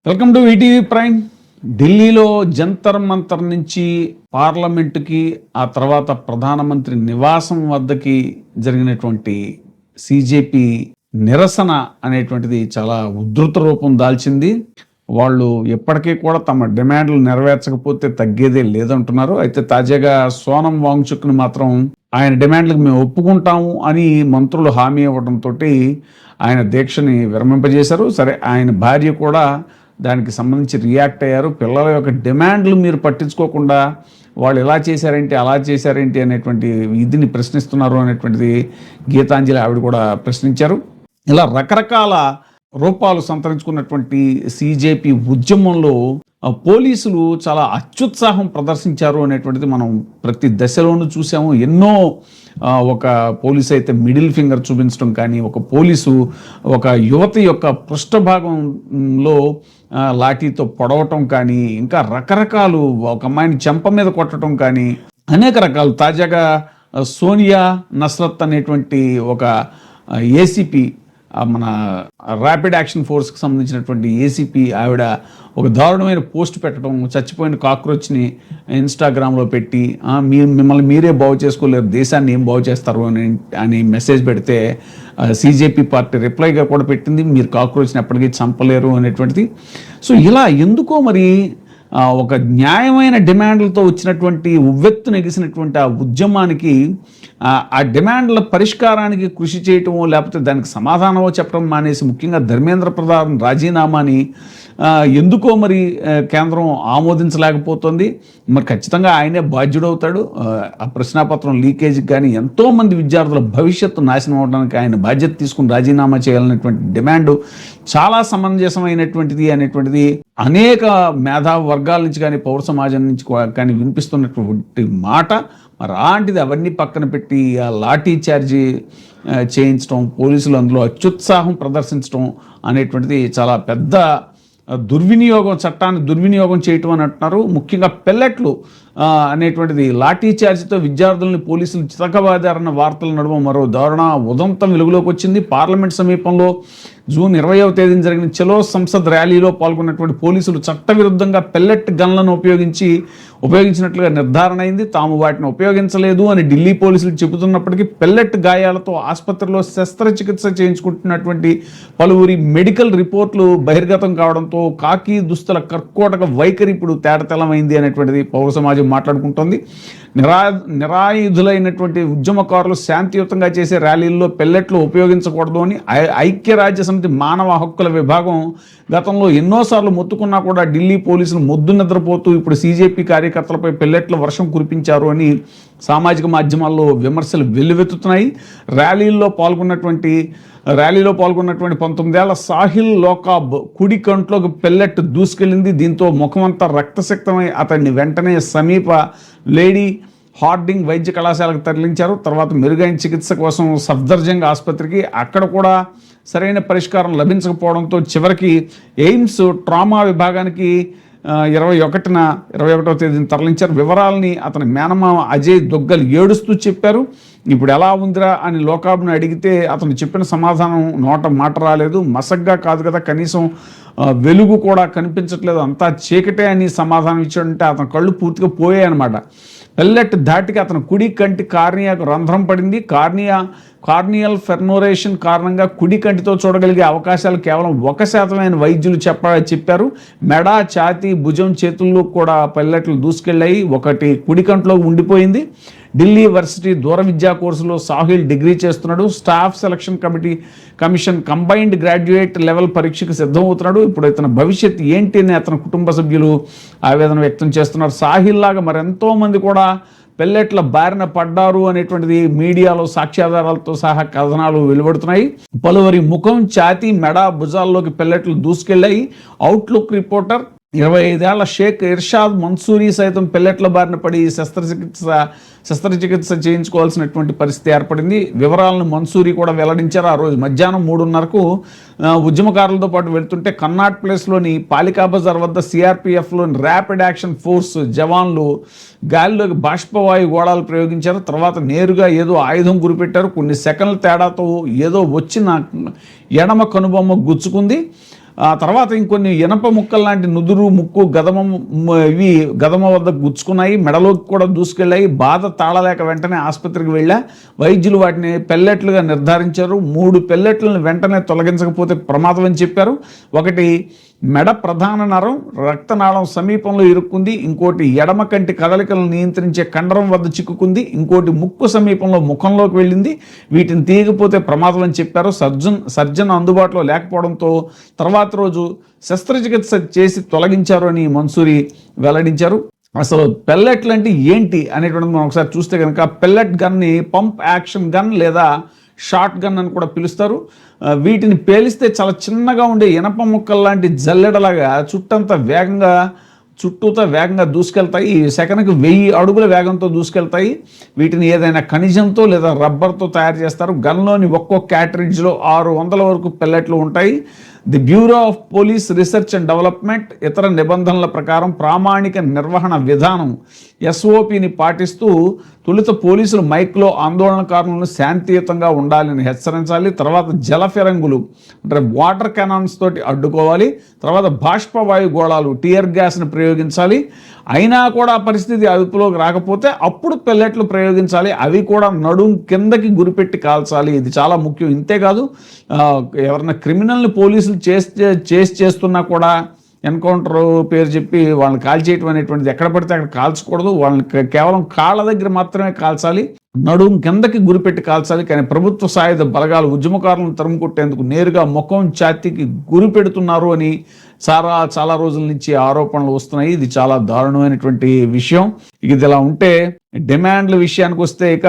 Welcome to ETV prime. ఢిల్లీలో జంతర్ మంతర్ నుంచి పార్లమెంటుకి, ఆ తర్వాత ప్రధానమంత్రి నివాసం వద్దకి జరిగినటువంటి సిజేపీ నిరసన అనేటువంటిది చాలా ఉధృత రూపం దాల్చింది. వాళ్ళు ఎప్పటికీ కూడా తమ డిమాండ్లు నెరవేర్చకపోతే తగ్గేదే లేదంటున్నారు. అయితే తాజాగా సోనం వాంగ్చుక్ని మాత్రం ఆయన డిమాండ్లకు మేము ఒప్పుకుంటాము అని మంత్రులు హామీ ఇవ్వడంతో ఆయన దీక్షని విరమింపజేశారు. సరే, ఆయన భార్య కూడా దానికి సంబంధించి రియాక్ట్ అయ్యారు. పిల్లల యొక్క డిమాండ్లు మీరు పట్టించుకోకుండా వాళ్ళు ఇలా చేశారేంటి, అలా చేశారేంటి అనేటువంటి ఇదిని ప్రశ్నిస్తున్నారు అనేటువంటిది గీతాంజలి ఆవిడ కూడా ప్రశ్నించారు. ఇలా రకరకాల రూపాలు సంతరించుకున్నటువంటి సిజేపీ ఉద్యమంలో పోలీసులు చాలా అత్యుత్సాహం ప్రదర్శించారు అనేటువంటిది మనం ప్రతి దశలోనూ చూసాము. ఎన్నో ఒక పోలీసు అయితే మిడిల్ ఫింగర్ చూపించడం కానీ, ఒక పోలీసు ఒక యువతి యొక్క పృష్ఠభాగంలో లాఠీతో పొడవటం కానీ, ఇంకా రకరకాలు ఒక అమ్మాయిని చెంప మీద కొట్టడం కానీ, అనేక రకాలు. తాజాగా సోనియా నస్రత్ అనేటువంటి ఒక ఏసీపీ, మన ర్యాపిడ్ యాక్షన్ ఫోర్స్కి సంబంధించినటువంటి ఏసీపీ ఆవిడ ఒక దారుణమైన పోస్ట్ పెట్టడం, చచ్చిపోయిన కాక్రోచ్ని ఇన్స్టాగ్రామ్లో పెట్టి మిమ్మల్ని మీరే బాగు చేసుకోలేరు, దేశాన్ని ఏం బాగు చేస్తారు అని మెసేజ్ పెడితే సిజేపీ పార్టీ రిప్లైగా కూడా పెట్టింది, మీరు కాక్రోచ్ని ఎప్పటికీ చంపలేరు అనేటువంటిది. సో ఇలా ఎందుకో మరి ఒక న్యాయమైన డిమాండ్లతో వచ్చినటువంటి ఉవ్వెత్తు నెగిసినటువంటి ఆ ఉద్యమానికి ఆ డిమాండ్ల పరిష్కారానికి కృషి చేయటమో లేకపోతే దానికి సమాధానమో చెప్పడం మానేసి, ముఖ్యంగా ధర్మేంద్ర ప్రధాన్ రాజీనామాని ఎందుకో మరి కేంద్రం ఆమోదించలేకపోతుంది. మరి ఖచ్చితంగా ఆయనే బాధ్యుడవుతాడు. ఆ ప్రశ్నాపత్రం లీకేజీకి కానీ ఎంతోమంది విద్యార్థుల భవిష్యత్తు నాశనం అవడానికి ఆయన బాధ్యత తీసుకుని రాజీనామా చేయాలనేటువంటి డిమాండ్ చాలా సమంజసమైనటువంటిది అనేటువంటిది అనేక మేధావి వర్గాల నుంచి కానీ, పౌర సమాజం నుంచి కానీ వినిపిస్తున్నటువంటి మాట. మరి అలాంటిది అవన్నీ పక్కన పెట్టి ఆ లాఠీ చార్జీ చేయించడం, పోలీసులు అందులో అత్యుత్సాహం ప్రదర్శించడం అనేటువంటిది చాలా పెద్ద దుర్వినియోగం, చట్టాన్ని దుర్వినియోగం చేయటం అని అంటున్నారు. ముఖ్యంగా పెల్లెట్లు అనేటువంటిది లాఠీ చార్జీతో విద్యార్థుల్ని పోలీసులు చితకబాదారన్న వార్తల నడుమ మరో దారుణ ఉదంతం వెలుగులోకి వచ్చింది. పార్లమెంట్ సమీపంలో జూన్ 20వ తేదీన జరిగిన చలో సంసద్ ర్యాలీలో పాల్గొన్నటువంటి పోలీసులు చట్టవిరుద్ధంగా పెల్లెట్ గన్లను ఉపయోగించినట్లుగా నిర్ధారణ అయింది. తాము వాటిని ఉపయోగించలేదు అని ఢిల్లీ పోలీసులు చెబుతున్నప్పటికీ పెల్లెట్ గాయాలతో ఆసుపత్రిలో శస్త్రచికిత్స చేయించుకుంటున్నటువంటి పలువురి మెడికల్ రిపోర్ట్లు బహిర్గతం కావడంతో కాకి దుస్తుల కర్కోటక వైఖరి ఇప్పుడు తేటతెల్లమైంది అనేటువంటిది పౌర సమాజం మాట్లాడుకుంటోంది. నిరాయుధులైనటువంటి ఉద్యమకారులు శాంతియుతంగా చేసే ర్యాలీల్లో పెల్లెట్లు ఉపయోగించకూడదు అని ఐక్యరాజ్య సమితి మానవ హక్కుల విభాగం గతంలో ఎన్నోసార్లు మొత్తుకున్నా కూడా ఢిల్లీ పోలీసులు మొద్దు నిద్రపోతూ ఇప్పుడు సిజేపీ కార్యకర్తలపై పెల్లెట్ల వర్షం కురిపించారు అని సామాజిక మాధ్యమాల్లో విమర్శలు వెల్లువెత్తుతున్నాయి. ర్యాలీలో పాల్గొన్నటువంటి 19 ఏళ్ల సాహిల్ లోకాబ్ కుడి కంట్లోకి పెల్లెట్ దూసుకెళ్లింది. దీంతో ముఖమంతా రక్తసిక్తమై అతన్ని వెంటనే సమీప లేడీ హార్డింగ్ వైద్య కళాశాలకు తరలించారు. తర్వాత మెరుగైన చికిత్స కోసం సఫ్దర్జంగ్ ఆసుపత్రికి, అక్కడ కూడా సరైన పరిష్కారం లభించకపోవడంతో చివరికి ఎయిమ్స్ ట్రామా విభాగానికి 21వ తేదీన తరలించారు. వివరాలని అతని మేనమామ అజయ్ దొగ్గల్ ఏడుస్తూ చెప్పారు. ఇప్పుడు ఎలా ఉందిరా అని లోకాబ్ను అడిగితే అతను చెప్పిన సమాధానం నోట మాట రాలేదు. మసగ్గా కాదు కదా, కనీసం వెలుగు కూడా కనిపించట్లేదు, అంతా చీకటే అని సమాధానం ఇచ్చాడంటే అతని కళ్ళు పూర్తిగా పోయాయన్నమాట. పెల్లెట్ ధాటికి అతను కుడి కంటి కార్నియాకు రంధ్రం పడింది. కార్నియల్ ఫెర్నోరేషన్ కారణంగా కుడి కంటితో చూడగలిగే అవకాశాలు కేవలం 1% వైద్యులు చెప్పారు. మెడ, ఛాతీ, భుజం, చేతుల్లో కూడా పెల్లెట్లు దూసుకెళ్ళాయి. ఒకటి కుడి కంట్లో ఉండిపోయింది. ఢిల్లీ వర్సిటీ దూర విద్యా కోర్సులో సాహిల్ డిగ్రీ చేస్తున్నాడు. Staff selection commission combined graduate level పరీక్షకు సిద్ధమవుతున్నాడు. ఇప్పుడు ఇతని భవిష్యత్ ఏంటి అని అతని కుటుంబ సభ్యులు ఆవేదన వ్యక్తం చేస్తున్నారు. సాహిల్ లాగా మరెంతో మంది కూడా పెల్లెట్ల బారిన పడ్డారు అనేటువంటిది మీడియాలో సాక్ష్యాధారాలతో సహా కథనాలు వెలువడుతున్నాయి. పలువురి ముఖం, ఛాతీ, మెడ, భుజాల్లోకి పెల్లెట్లు దూసుకెళ్లాయి. అవుట్లుక్ రిపోర్టర్ 25 ఏళ్ల షేక్ ఇర్షాద్ మన్సూరీ సైతం పెల్లెట్ల బారిన పడి శస్త్రచికిత్స చేయించుకోవాల్సినటువంటి పరిస్థితి ఏర్పడింది. వివరాలను మన్సూరీ కూడా వెల్లడించారు. ఆ రోజు మధ్యాహ్నం 3:30కు ఉద్యమకారులతో పాటు వెళ్తుంటే కన్నాట్ ప్లేస్లోని పాలికా బజార్ వద్ద సిఆర్పిఎఫ్లోని ర్యాపిడ్ యాక్షన్ ఫోర్స్ జవాన్లు గాలిలోకి బాష్పవాయు గోళాలు ప్రయోగించారు. తర్వాత నేరుగా ఏదో ఆయుధం గురిపెట్టారు. కొన్ని సెకండ్ల తేడాతో ఏదో వచ్చిన ఎడమ కనుబొమ్మ గుచ్చుకుంది. ఆ తర్వాత ఇంకొన్ని ఇనప ముక్కలు లాంటి నుదురు, ముక్కు, ఇవి గదమ వద్ద గుచ్చుకున్నాయి, మెడలోకి కూడా దూసుకెళ్ళాయి. బాధ తాళలేక వెంటనే ఆసుపత్రికి వెళ్ళా. వైద్యులు వాటిని పెల్లెట్లుగా నిర్ధారించారు. 3 పెల్లెట్లను వెంటనే తొలగించకపోతే ప్రమాదం అని చెప్పారు. ఒకటి మెడ ప్రధాన నరం రక్తనాళం సమీపంలో ఇరుక్కుంది, ఇంకోటి ఎడమ కంటి కదలికలను నియంత్రించే కండరం వద్ద చిక్కుకుంది, ఇంకోటి ముక్కు సమీపంలో ముఖంలోకి వెళ్ళింది. వీటిని తీయకపోతే ప్రమాదం అని చెప్పారు. సర్జన్ అందుబాటులో లేకపోవడంతో తర్వాత రోజు శస్త్రచికిత్స చేసి తొలగించారు అని మన్సూరి వెల్లడించారు. అసలు పెల్లెట్లు అంటే ఏంటి అనేటువంటిది మనం ఒకసారి చూస్తే కనుక, పెల్లెట్ గన్ని పంప్ యాక్షన్ గన్ లేదా షార్ట్ గన్ అని కూడా పిలుస్తారు. వీటిని పేలిస్తే చాలా చిన్నగా ఉండే ఇనప ముక్కలు లాంటి జల్లెడలాగా చుట్టూతో వేగంగా దూసుకెళ్తాయి. సెకనుకు 1000 అడుగుల వేగంతో దూసుకెళ్తాయి. వీటిని ఏదైనా ఖనిజంతో లేదా రబ్బర్తో తయారు చేస్తారు. గన్లోని ఒక్కో క్యాటరిడ్జ్లో 600 వరకు పెల్లెట్లు ఉంటాయి. The bureau of police research and development ఇతర నిబంధనల ప్రకారం ప్రామాణిక నిర్వహణ విధానం SOPని పాటిస్తూ తొలుత పోలీసులు మైక్లో ఆందోళనకారులను శాంతియుతంగా ఉండాలని హెచ్చరించాలి. తర్వాత జల ఫిరంగులు అంటే వాటర్ కెనాన్స్ తోటి అడ్డుకోవాలి. తర్వాత బాష్పవాయు గోళాలు టియర్ గ్యాస్ని ప్రయోగించాలి. అయినా కూడా పరిస్థితి అదుపులోకి రాకపోతే అప్పుడు పెల్లెట్లు ప్రయోగించాలి. అవి కూడా నడుం కిందకి గురిపెట్టి కాల్చాలి. ఇది చాలా ముఖ్యం. ఇంతేకాదు, ఎవరైనా క్రిమినల్ని పోలీసులు చేస్తున్నా కూడా ఎన్కౌంటర్ పేరు చెప్పి వాళ్ళని కాల్చేయటం అనేటువంటిది ఎక్కడ పడితే అక్కడ కాల్చకూడదు. వాళ్ళని కేవలం కాళ్ళ దగ్గర మాత్రమే కాల్చాలి, నడుం కిందకి గురిపెట్టి కాల్చాలి. కానీ ప్రభుత్వ సాయుధ బలగాలు ఉద్యమకారులను తరుముకొట్టేందుకు నేరుగా ముఖం, ఛాతీకి గురి పెడుతున్నారు అని చాలా రోజుల నుంచి ఆరోపణలు వస్తున్నాయి. ఇది చాలా దారుణమైనటువంటి విషయం. ఇది ఇలా ఉంటే డిమాండ్ల విషయానికి వస్తే ఇక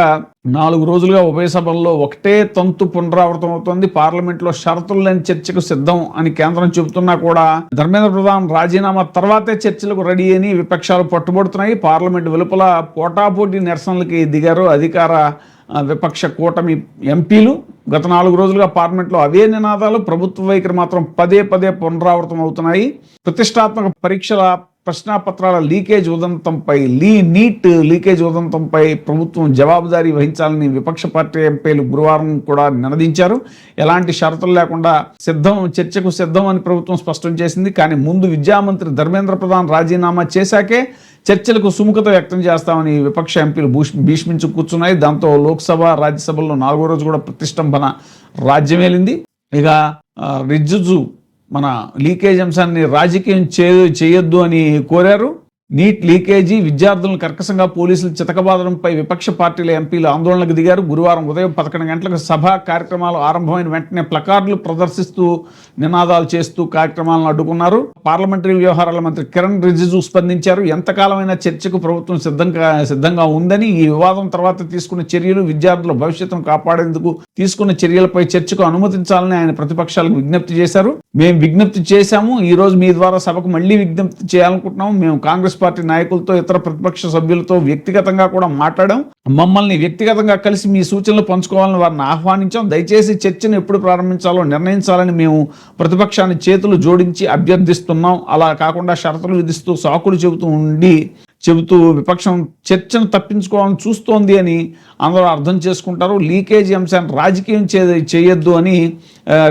4 రోజులుగా ఉభయ సభల్లో ఒకటే తంతు పునరావృతం అవుతోంది. పార్లమెంట్లో షరతులు లేని చర్చకు సిద్ధం అని కేంద్రం చెబుతున్నా కూడా ధర్మేంద్ర ప్రధాన్ రాజీనామా తర్వాతే చర్చలకు రెడీ అని విపక్షాలు పట్టుబడుతున్నాయి. పార్లమెంట్ వెలుపల పోటాపోటీ నిరసనలకి దిగారు అధికార విపక్ష కూటమి ఎంపీలు. గత 4 రోజులుగా పార్లమెంట్లో అవే నినాదాలు. ప్రభుత్వ వైఖరి మాత్రం పదే పునరావృతం అవుతున్నాయి. ప్రతిష్టాత్మక పరీక్షల ప్రశ్నాపత్రాల లీకేజ్ ఉదంతంపై నీట్ లీకేజ్ ఉదంతంపై ప్రభుత్వం జవాబుదారీ వహించాలని విపక్ష పార్టీ ఎంపీలు గురువారం కూడా నినదించారు. ఎలాంటి షరతులు లేకుండా చర్చకు సిద్ధం అని ప్రభుత్వం స్పష్టం చేసింది. కానీ ముందు విద్యామంత్రి ధర్మేంద్ర ప్రధాన్ రాజీనామా చేశాకే చర్చలకు సుముఖత వ్యక్తం చేస్తామని విపక్ష ఎంపీలు భీష్మించి కూర్చున్నాయి. దాంతో లోక్సభ, రాజ్యసభల్లో 4వ రోజు కూడా ప్రతిష్టంభన రాజ్యమేలింది. ఇక రిజ్జు మన లీకేజ్ అంశాన్ని రాజకీయం చేయొద్దు అని కోరారు. నీట్ లీకేజీ విద్యార్థులను కర్కశంగా పోలీసులు చితకబాదడంపై విపక్ష పార్టీల ఎంపీలు ఆందోళనకు దిగారు. గురువారం ఉదయం 11 గంటలకు సభ కార్యక్రమాలు ఆరంభమైన వెంటనే ప్లకార్డులు ప్రదర్శిస్తూ నినాదాలు చేస్తూ కార్యక్రమాలను అడ్డుకున్నారు. పార్లమెంటరీ వ్యవహారాల మంత్రి కిరణ్ రిజిజు స్పందించారు. ఎంతకాలమైనా చర్చకు ప్రభుత్వం సిద్ధంగా ఉందని, ఈ వివాదం తర్వాత తీసుకున్న చర్యలు విద్యార్థుల భవిష్యత్తును కాపాడేందుకు తీసుకున్న చర్యలపై చర్చకు అనుమతించాలని ఆయన ప్రతిపక్షాలకు విజ్ఞప్తి చేశారు. మేము విజ్ఞప్తి చేశాము, ఈ రోజు మీ ద్వారా సభకు మళ్లీ విజ్ఞప్తి చేయాలనుకుంటున్నాము. మేము కాంగ్రెస్ పార్టీ నాయకులతో, ఇతర ప్రతిపక్ష సభ్యులతో వ్యక్తిగతంగా కూడా మాట్లాడాం. మమ్మల్ని వ్యక్తిగతంగా కలిసి మీ సూచనలు పంచుకోవాలని వారిని ఆహ్వానించాం. దయచేసి చర్చను ఎప్పుడు ప్రారంభించాలో నిర్ణయించాలని మేము ప్రతిపక్షాన్ని చేతులు జోడించి అభ్యర్థిస్తున్నాం. అలా కాకుండా షరతులు విధిస్తూ సాకులు చెబుతూ విపక్షం చర్చను తప్పించుకోవాలని చూస్తోంది అని అందరూ అర్థం చేసుకుంటారు. లీకేజీ అంశాన్ని రాజకీయం చేయొద్దు అని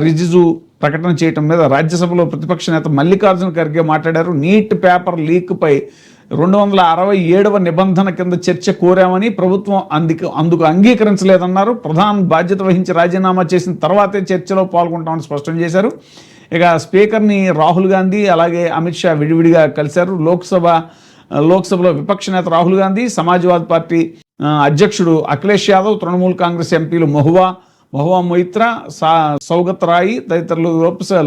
రిజిజు ప్రకటన చేయటం మీద రాజ్యసభలో ప్రతిపక్ష నేత మల్లికార్జున ఖర్గే మాట్లాడారు. నీట్ పేపర్ లీక్పై 267వ నిబంధన కింద చర్చ కోరామని ప్రభుత్వం అందుకు అంగీకరించలేదన్నారు. ప్రధాని బాధ్యత వహించి రాజీనామా చేసిన తర్వాతే చర్చలో పాల్గొంటామని స్పష్టం చేశారు. ఇక స్పీకర్ని రాహుల్ గాంధీ అలాగే అమిత్ షా విడివిడిగా కలిశారు. లోక్సభలో విపక్ష నేత రాహుల్ గాంధీ, సమాజ్వాదీ పార్టీ అధ్యక్షుడు అఖిలేష్ యాదవ్, తృణమూల్ కాంగ్రెస్ ఎంపీలు మహువా మొయిత్రా, సౌగత్ రాయి తదితరులు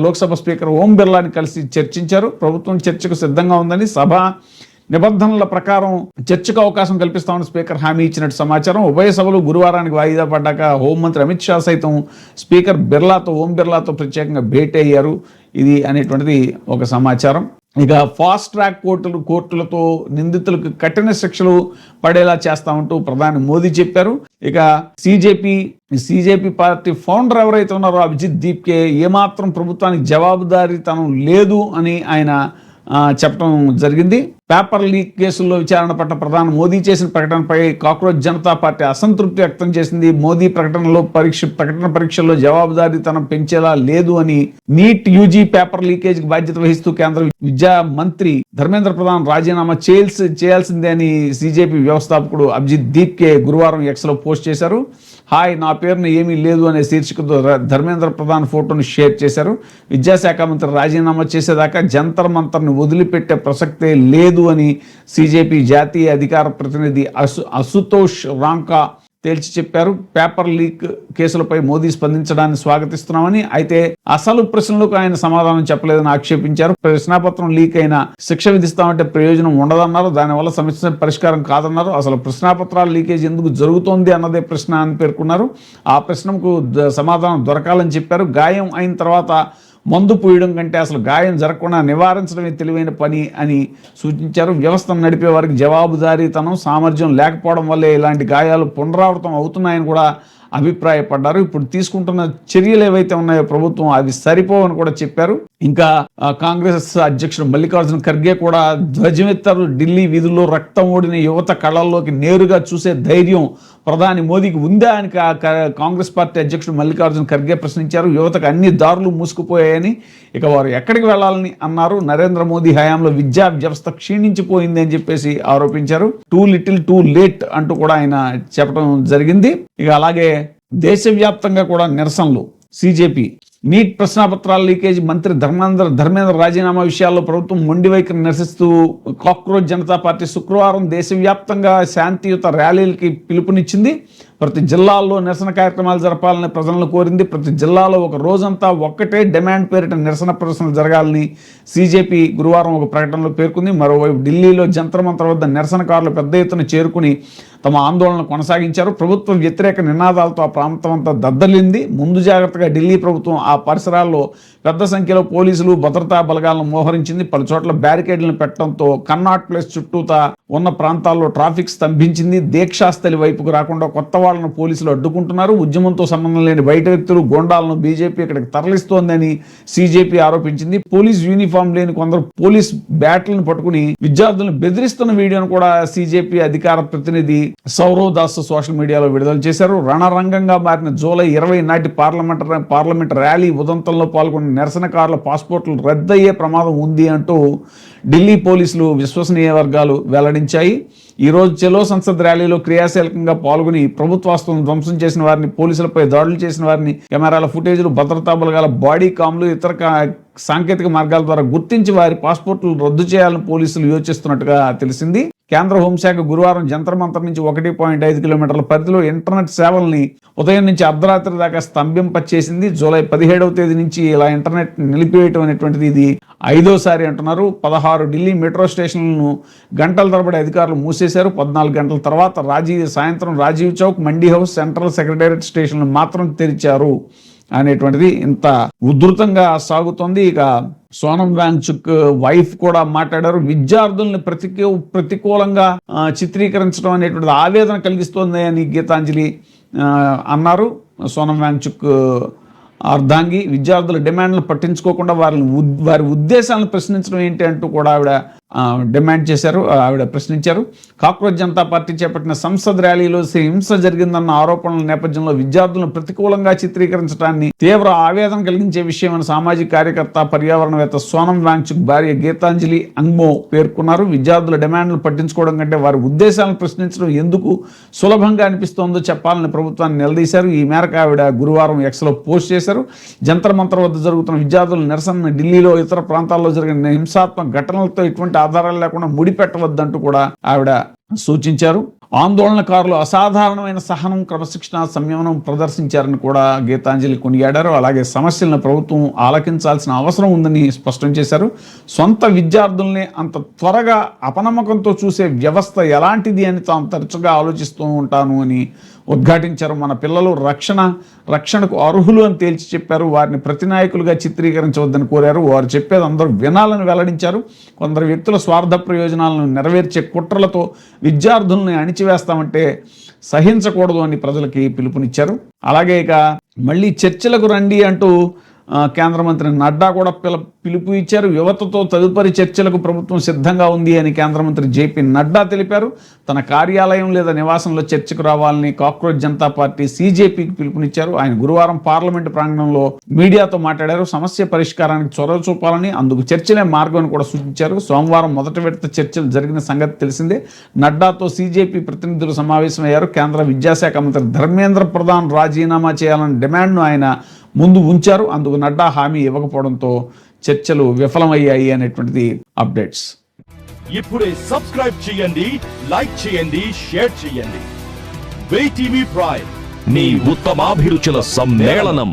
లోక్సభ స్పీకర్ ఓం బిర్లాని కలిసి చర్చించారు. ప్రభుత్వం చర్చకు సిద్ధంగా ఉందని, సభ నిబంధనల ప్రకారం చర్చకు అవకాశం కల్పిస్తామని స్పీకర్ హామీ ఇచ్చినట్టు సమాచారం. ఉభయ సభలు గురువారానికి వాయిదా పడ్డాక హోంమంత్రి అమిత్ షా సైతం స్పీకర్ ఓం బిర్లాతో ప్రత్యేకంగా భేటీ అయ్యారు. ఇది అనేటువంటిది ఒక సమాచారం. ఇక ఫాస్ట్ ట్రాక్ కోర్టులతో నిందితులకు కఠిన శిక్షలు పడేలా చేస్తామంటూ ప్రధాని మోదీ చెప్పారు. ఇక సిజేపీ పార్టీ ఫౌండర్ ఎవరైతే ఉన్నారో అభిజిత్ దీప్కే ఏమాత్రం ప్రభుత్వానికి జవాబుదారీతనం లేదు అని ఆయన చెప్పడం జరిగింది. పేపర్ లీక్ కేసుల్లో విచారణ పట్ల ప్రధాని మోదీ చేసిన ప్రకటనపై కాక్రోచ్ జనతా పార్టీ అసంతృప్తి వ్యక్తం చేసింది. మోదీ ప్రకటన పరీక్షల్లో జవాబుదారీతనం పెంచేలా లేదు అని నీట్ యూజీ పేపర్ లీకేజ్ బాధ్యత వహిస్తూ కేంద్ర విద్యా మంత్రి ధర్మేంద్ర ప్రధాన్ రాజీనామా చేయాల్సిందే అని సిజేపీ వ్యవస్థాపకుడు అభిజిత్ దీప్కే గురువారం ఎక్స్ లో పోస్ట్ చేశారు. హాయ్, నా పేరున ఏమీ లేదు అనే శీర్షికతో ధర్మేంద్ర ప్రధాన్ ఫోటోను షేర్ చేశారు. విద్యాశాఖ మంత్రి రాజీనామా చేసేదాకా జంతర్ మంతర్ని వదిలిపెట్టే ప్రసక్తే లేదు అని సిజేపీ జాతీయ అధికార ప్రతినిధి అశుతోష్ రాంకా తేల్చి చెప్పారు. పేపర్ లీక్ కేసులపై మోదీ స్పందించడాన్ని స్వాగతిస్తున్నామని, అయితే అసలు ప్రశ్నలకు ఆయన సమాధానం చెప్పలేదని ఆక్షేపించారు. ప్రశ్నాపత్రం లీక్ అయినా శిక్ష విధిస్తామంటే ప్రయోజనం ఉండదన్నారు. దానివల్ల సమస్య పరిష్కారం కాదన్నారు. అసలు ప్రశ్నాపత్రాల లీకేజ్ ఎందుకు జరుగుతోంది అన్నదే ప్రశ్న అని పేర్కొన్నారు. ఆ ప్రశ్నకు సమాధానం దొరకాలని చెప్పారు. గాయం అయిన తర్వాత మందు పూయడం కంటే అసలు గాయం జరగకుండా నివారించడమే తెలివైన పని అని సూచించారు. వ్యవస్థను నడిపే వారికి జవాబుదారీతనం, సామర్థ్యం లేకపోవడం వల్లే ఇలాంటి గాయాలు పునరావృతం అవుతున్నాయని కూడా అభిప్రాయపడ్డారు. ఇప్పుడు తీసుకుంటున్న చర్యలు ఏవైతే ఉన్నాయో ప్రభుత్వం అవి సరిపోవని కూడా చెప్పారు. ఇంకా కాంగ్రెస్ అధ్యక్షుడు మల్లికార్జున ఖర్గే కూడా ధ్వజమెత్తారు. ఢిల్లీ వీధుల్లో రక్తం ఓడిన యువత కళ్ళల్లోకి నేరుగా చూసే ధైర్యం ప్రధాని మోదీకి ఉందా అని కాంగ్రెస్ పార్టీ అధ్యక్షుడు మల్లికార్జున ఖర్గే ప్రశ్నించారు. యువతకు అన్ని దారులు మూసుకుపోయాయని, ఇక వారు ఎక్కడికి వెళ్లాలని అన్నారు. నరేంద్ర మోదీ హయాంలో విద్యా వ్యవస్థ క్షీణించిపోయింది అని చెప్పేసి ఆరోపించారు. టూ లిటిల్ టూ లేట్ అంటూ కూడా ఆయన చెప్పడం జరిగింది. ఇక అలాగే దేశవ్యాప్తంగా కూడా నిరసనలు. సిజేపీ నీట్ ప్రశ్నాపత్రాల లీకేజీ మంత్రి ధర్మేంద్ర రాజీనామా విషయాల్లో ప్రభుత్వం మొండి వైఖరి నిరసిస్తూ కాక్రోచ్ జనతా పార్టీ శుక్రవారం దేశవ్యాప్తంగా శాంతియుత ర్యాలీలకి పిలుపునిచ్చింది. ప్రతి జిల్లాల్లో నిరసన కార్యక్రమాలు జరపాలని ప్రజలను కోరింది. ప్రతి జిల్లాలో ఒక రోజంతా ఒక్కటే డిమాండ్ పేరిట నిరసన ప్రదర్శనలు జరగాలని సిజేపీ గురువారం ఒక ప్రకటనలో పేర్కొంది. మరోవైపు ఢిల్లీలో జంతర్ మంతర్ వద్ద నిరసనకారులు పెద్ద ఎత్తున చేరుకుని తమ ఆందోళన కొనసాగించారు. ప్రభుత్వ వ్యతిరేక నినాదాలతో ఆ ప్రాంతం అంతా దద్దలింది. ముందు జాగ్రత్తగా ఢిల్లీ ప్రభుత్వం ఆ పరిసరాల్లో పెద్ద సంఖ్యలో పోలీసులు, భద్రతా బలగాలను మోహరించింది. పలు చోట్ల బ్యారికేడ్లను పెట్టడంతో కన్నాట్ ప్లేస్ చుట్టూతా ఉన్న ప్రాంతాల్లో ట్రాఫిక్ స్తంభించింది. దీక్షాస్థలి వైపుకు రాకుండా కొత్త వాళ్లను పోలీసులు అడ్డుకుంటున్నారు. ఉద్యమంతో సంబంధం లేని బయట వ్యక్తులు, గోండాలను బీజేపీ ఇక్కడికి తరలిస్తోందని సిజేపీ ఆరోపించింది. పోలీస్ యూనిఫామ్ లేని కొందరు పోలీస్ బ్యాట్లను పట్టుకుని విద్యార్థులను బెదిరిస్తున్న వీడియోను కూడా సిజేపీ అధికార ప్రతినిధి సౌరవ్ దాస్ సోషల్ మీడియాలో విడుదల చేశారు. రణరంగంగా మారిన జూలై 20 నాటి పార్లమెంట్ ర్యాలీ ఉదంతంలో పాల్గొన్న నిరసనకారుల పాస్పోర్ట్లు రద్దయ్యే ప్రమాదం ఉంది అంటూ ఢిల్లీ పోలీసులు విశ్వసనీయ వర్గాలు వెల్లడించాయి. ఈరోజు చలో సంసద్ ర్యాలీలో క్రియాశీలకంగా పాల్గొని ప్రభుత్వాస్తులను ధ్వంసం చేసిన వారిని, పోలీసులపై దాడులు చేసిన వారిని కెమెరాల ఫుటేజ్లు, భద్రతా బలగాల బాడీ కామ్లు, ఇతర సాంకేతిక మార్గాల ద్వారా గుర్తించి వారి పాస్పోర్ట్లు రద్దు చేయాలని పోలీసులు యోచిస్తున్నట్టుగా తెలిసింది. కేంద్ర హోంశాఖ గురువారం జంతర్ మంతర్ నుంచి 1.5 కిలోమీటర్ల పరిధిలో ఇంటర్నెట్ సేవల్ని ఉదయం నుంచి అర్ధరాత్రి దాకా స్తంభింపచేసింది. జూలై 17వ తేదీ నుంచి ఇలా ఇంటర్నెట్ నిలిపివేయటం అనేటువంటిది ఇది 5వ అంటున్నారు. 16 ఢిల్లీ మెట్రో స్టేషన్లను గంటల తరబడి అధికారులు మూసేశారు. 14 గంటల తర్వాత సాయంత్రం Rajiv Chowk, Mandi house, central secretariat స్టేషన్లు మాత్రం తెరిచారు అనేటువంటిది ఇంత ఉధృతంగా సాగుతోంది. ఇక సోనం వాంగ్చుక్ వైఫ్ కూడా మాట్లాడారు. విద్యార్థుల్ని ప్రతికూలంగా చిత్రీకరించడం అనేటువంటిది ఆవేదన కలిగిస్తోంది అని గీతాంజలి అన్నారు. సోనం వాంగ్చుక్ అర్ధాంగి విద్యార్థుల డిమాండ్లను పట్టించుకోకుండా వారి ఉద్దేశాలను ప్రశ్నించడం ఏంటి అంటూ కూడా ఆవిడ డిమాండ్ చేశారు, ఆవిడ ప్రశ్నించారు. కాక్రోచ్ జనతా పార్టీ చేపట్టిన సంసద్ ర్యాలీలో హింస జరిగిందన్న ఆరోపణల నేపథ్యంలో విద్యార్థులను ప్రతికూలంగా చిత్రీకరించడాన్ని తీవ్ర ఆవేదన కలిగించే విషయమని సామాజిక కార్యకర్త, పర్యావరణవేత్త సోనం వాంగ్చుక్ భార్య గీతాంజలి అంగ్మో పేర్కొన్నారు. విద్యార్థుల డిమాండ్లు పట్టించుకోవడం కంటే వారి ఉద్దేశాలను ప్రశ్నించడం ఎందుకు సులభంగా అనిపిస్తోందో చెప్పాలని ప్రభుత్వాన్ని నిలదీశారు. ఈ మేరకు ఆవిడ గురువారం ఎక్స్లో పోస్ట్ చేశారు. జంతర్ మంతర్ వద్ద జరుగుతున్న విద్యార్థుల నిరసన ఢిల్లీలో ఇతర ప్రాంతాల్లో జరిగిన హింసాత్మక ఘటనలతో ఇటువంటి ఆధారాలు లేకుండా ముడిపెట్టవద్దంటూ కూడా ఆవిడ సూచించారు. ఆందోళనకారులు అసాధారణమైన సహనం, క్రమశిక్షణ, సంయమనం ప్రదర్శించారని కూడా గీతాంజలి కొనియాడారు. అలాగే సమస్యలను ప్రభుత్వం ఆలకించాల్సిన అవసరం ఉందని స్పష్టం చేశారు. సొంత విద్యార్థుల్ని అంత త్వరగా అపనమ్మకంతో చూసే వ్యవస్థ ఎలాంటిది అని తాము తరచుగా ఆలోచిస్తూ ఉంటాను అని ఉద్ఘాటించారు. మన పిల్లలు రక్షణకు అర్హులు అని తేల్చి చెప్పారు. వారిని ప్రతినాయకులుగా చిత్రీకరించవద్దని కోరారు. వారు చెప్పేది అందరూ వినాలని వెల్లడించారు. కొందరు వ్యక్తుల స్వార్థ ప్రయోజనాలను నెరవేర్చే కుట్రలతో విద్యార్థుల్ని అణిచివేస్తామంటే సహించకూడదు అని ప్రజలకి పిలుపునిచ్చారు. అలాగే ఇక మళ్ళీ చర్చలకు రండి అంటూ కేంద్ర మంత్రి నడ్డా కూడా పిలుపు ఇచ్చారు. యువతతో తదుపరి చర్చలకు ప్రభుత్వం సిద్ధంగా ఉంది అని కేంద్ర మంత్రి జేపీ నడ్డా తెలిపారు. తన కార్యాలయం లేదా నివాసంలో చర్చకు రావాలని కాక్రోచ్ జనతా పార్టీ సీజేపీకి పిలుపునిచ్చారు. ఆయన గురువారం పార్లమెంటు ప్రాంగణంలో మీడియాతో మాట్లాడారు. సమస్య పరిష్కారానికి చొరవ చూపాలని, అందుకు చర్చలే మార్గం కూడా సూచించారు. సోమవారం మొదటి విడత చర్చలు జరిగిన సంగతి తెలిసిందే. నడ్డాతో సీజేపీ ప్రతినిధులు సమావేశమయ్యారు. కేంద్ర విద్యాశాఖ మంత్రి ధర్మేంద్ర ప్రధాన్ రాజీనామా చేయాలన్న డిమాండ్ను ఆయన ముందు ఉంచారు. అందుకు నడ్డా హామీ ఇవ్వకపోవడంతో చర్చలు విఫలమయ్యాయి అనేటువంటిది అప్డేట్స్. ఇప్పుడే సబ్స్క్రైబ్ చేయండి, లైక్ చేయండి, షేర్ చేయండి. VTV ప్రైమ్, మీ ఉత్తమాభిరుచుల సమ్మేళనం.